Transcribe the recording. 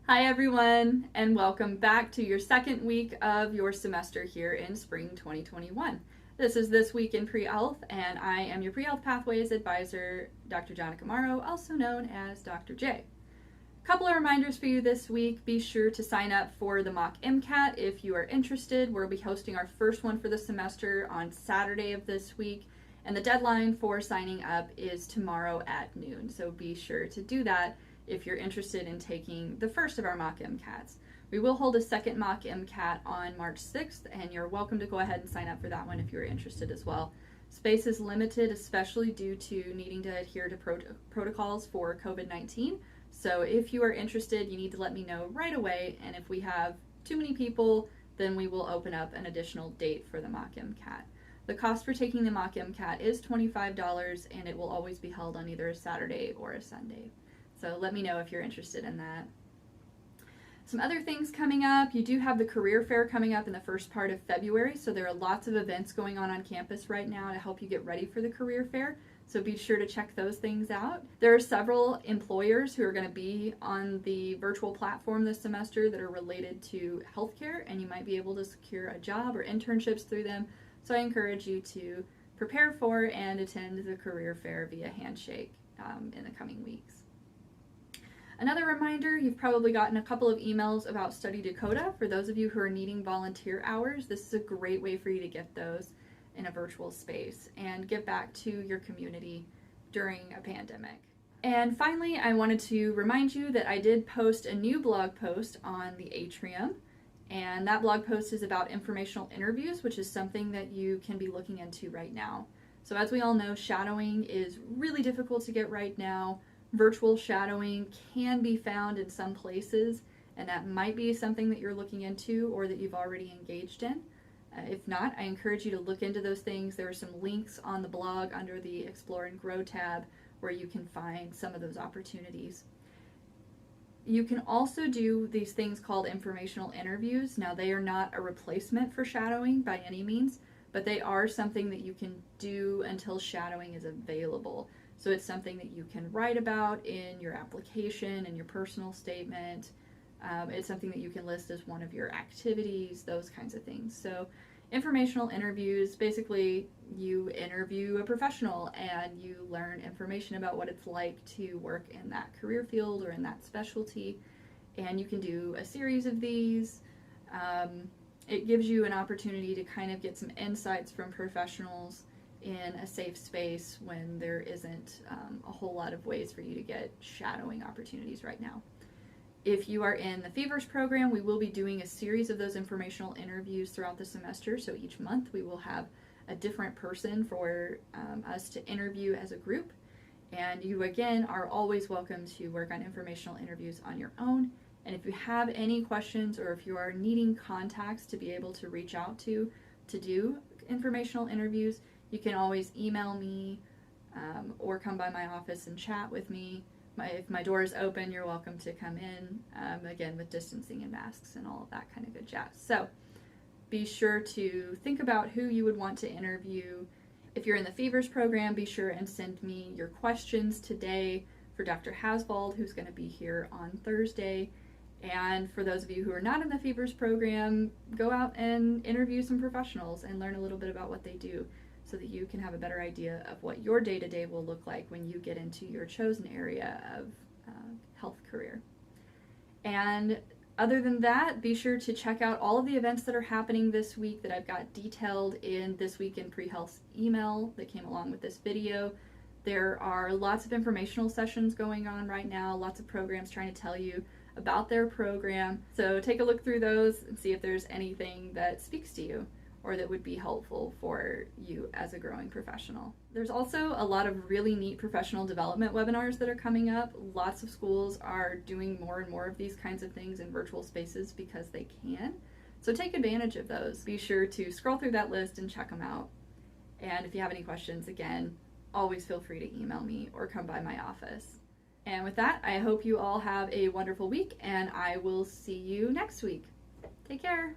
Hi everyone, and welcome back to your second week of your semester here in spring 2021. This is This Week in Pre-Health, and I am your Pre-Health Pathways Advisor, Dr. Jonica Morrow, also known as Dr. J. A couple of reminders for you this week. Be sure to sign up for the mock MCAT if you are interested. We'll be hosting our first one for the semester on Saturday of this week, and the deadline for signing up is tomorrow at noon, so be sure to do that if you're interested in taking the first of our mock MCATs. We will hold a second mock MCAT on March 6th, and you're welcome to go ahead and sign up for that one if you're interested as well. Space is limited, especially due to needing to adhere to protocols for COVID-19. So if you are interested, you need to let me know right away, and if we have too many people, then we will open up an additional date for the mock MCAT. The cost for taking the mock MCAT is $25, and it will always be held on either a Saturday or a Sunday. So let me know if you're interested in that. Some other things coming up. You do have the career fair coming up in the first part of February, so there are lots of events going on campus right now to help you get ready for the career fair. So be sure to check those things out. There are several employers who are going to be on the virtual platform this semester that are related to healthcare, and you might be able to secure a job or internships through them. So I encourage you to prepare for and attend the career fair via handshake in the coming weeks. Another reminder, you've probably gotten a couple of emails about Study Dakota. For those of you who are needing volunteer hours, this is a great way for you to get those in a virtual space and give back to your community during a pandemic. And finally, I wanted to remind you that I did post a new blog post on the Atrium, and that blog post is about informational interviews, which is something that you can be looking into right now. So as we all know, shadowing is really difficult to get right now. Virtual shadowing can be found in some places, and that might be something that you're looking into or that you've already engaged in. If not, I encourage you to look into those things. There are some links on the blog under the Explore and Grow tab where you can find some of those opportunities. You can also do these things called informational interviews. Now, they are not a replacement for shadowing by any means, but they are something that you can do until shadowing is available. So it's something that you can write about in your application and your personal statement. It's something that you can list as one of your activities, those kinds of things. So informational interviews, basically you interview a professional and you learn information about what it's like to work in that career field or in that specialty. And you can do a series of these. It gives you an opportunity to kind of get some insights from professionals in a safe space when there isn't a whole lot of ways for you to get shadowing opportunities right now. If you are in the Fevers program, we will be doing a series of those informational interviews throughout the semester. So each month we will have a different person for us to interview as a group. And you, again, are always welcome to work on informational interviews on your own. And if you have any questions or if you are needing contacts to be able to reach out to do informational interviews, you can always email me or come by my office and chat with me. If my door is open, you're welcome to come in, again, with distancing and masks and all of that kind of good jazz. So be sure to think about who you would want to interview. If you're in the Fevers program, be sure and send me your questions today for Dr. Hasvold, who's going to be here on Thursday. And for those of you who are not in the Fevers program, go out and interview some professionals and learn a little bit about what they do, so that you can have a better idea of what your day-to-day will look like when you get into your chosen area of health career. And other than that, be sure to check out all of the events that are happening this week that I've got detailed in This Week in Pre-Health's email that came along with this video. There are lots of informational sessions going on right now, lots of programs trying to tell you about their program. So take a look through those and see if there's anything that speaks to you or that would be helpful for you as a growing professional. There's also a lot of really neat professional development webinars that are coming up. Lots of schools are doing more and more of these kinds of things in virtual spaces because they can. So take advantage of those. Be sure to scroll through that list and check them out. And if you have any questions, again, always feel free to email me or come by my office. And with that, I hope you all have a wonderful week, and I will see you next week. Take care.